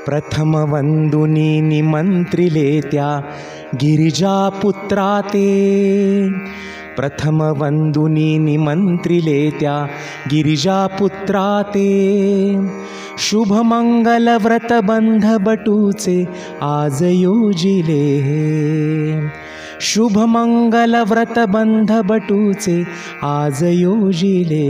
प्रथम वंदुनी निमंत्रिले त्या गिरिजापुत्रा ते। प्रथम वंदुनी निमंत्रिले त्या गिरिजापुत्रा ते। शुभमंगल व्रत बंध बटूचे आज योजिले। शुभमंगल व्रत बंध बटूचे आज योजिले।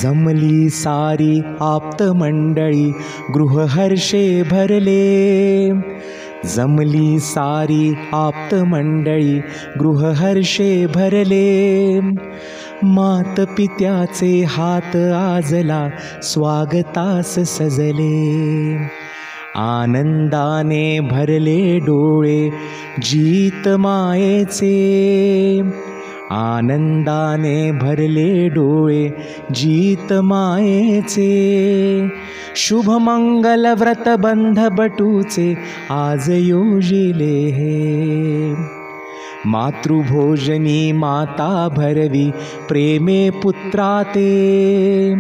जमली सारी आप्त मंडळी गृहहर्षे भरले। जमली सारी आप्त मंडळी गृहहर्षे भरले। मात पित्याचे हात आजला स्वागतास सजले। आनंदाने भरले डोळे जीत मायेचे। आनंदाने भरले डोळे जीत मायेचे। शुभमंगल व्रत बंध बटूचे आज योजिले। मातृभोजनी माता भरवी प्रेमे पुत्रा ते।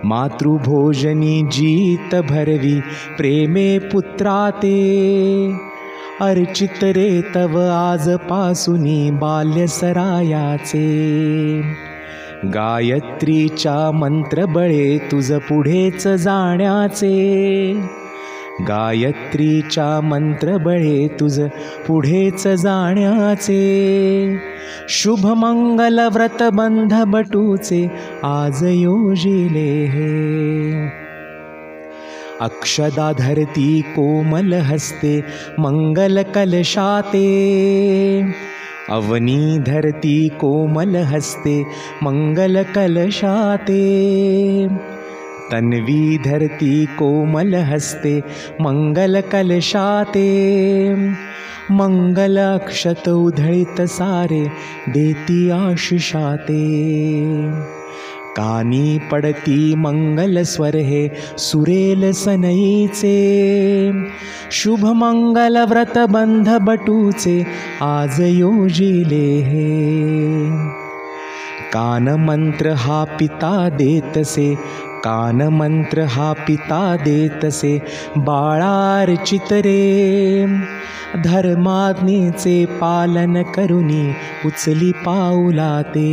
मातृभोजनी जीत भरवी प्रेमे पुत्रा ते। अर्चित रे तव आजपासुनी बाल्यसरायाचे। गायत्रीच्या मंत्रबळे तुझ पुढेच जाण्याचे। गायत्रीच्या मंत्रबळे तुझ पुढेच जाण्याचे। शुभमंगल व्रत बंध बटूचे आज योजिले। अक्षदा धरती कोमल हस्ते मंगल कलशाते। अवनी धरती कोमल हस्ते मंगल कलशाते। तन्वी धरती कोमल हस्ते मंगल कलशाते। मंगल अक्षत उधळीत सारे देती आशिषाते। कानी पडती मंगल स्वर हे सुरेल सनईचे। शुभमंगल व्रत बंध बटूचे आज योजिले। कान मंत्र हा पिता देतसे। कान मंत्र हा पिता देतसे बाळार्चित रे। धर्माज्ञेचे पालन करुनी उचली पाऊलाते।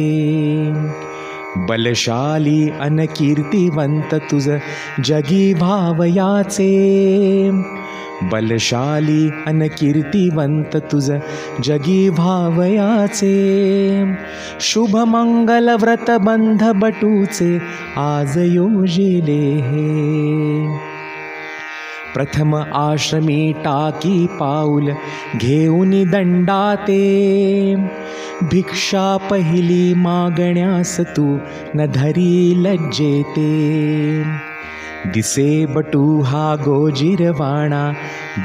बलशाली अन कीर्तिवंत तुझ जगी भावयाचे। बलशाली अन कीर्तिवंत तुझ जगी भावयाचे। शुभमंगल व्रत बंध बटूचे आज योजिले। प्रथम आश्रमी टाकी पाऊल घेऊनी दंडाते। भिक्षा पहिली मागण्यास तू न धरी लज्जेते। दिसे बटू हा गोजिरवाणा।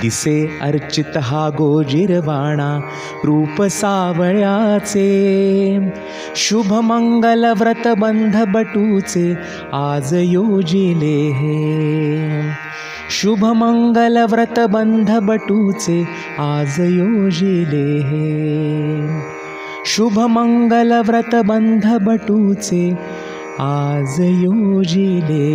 दिसे अर्चित हा गोजिरवाणा रूप सावळ्याचे। शुभमंगल व्रत बंध बटूचे आज योजिले। शुभमंगल व्रत बंध बटूचे आज योजिले। शुभमंगल व्रत बंध बटूचे आज योजिले।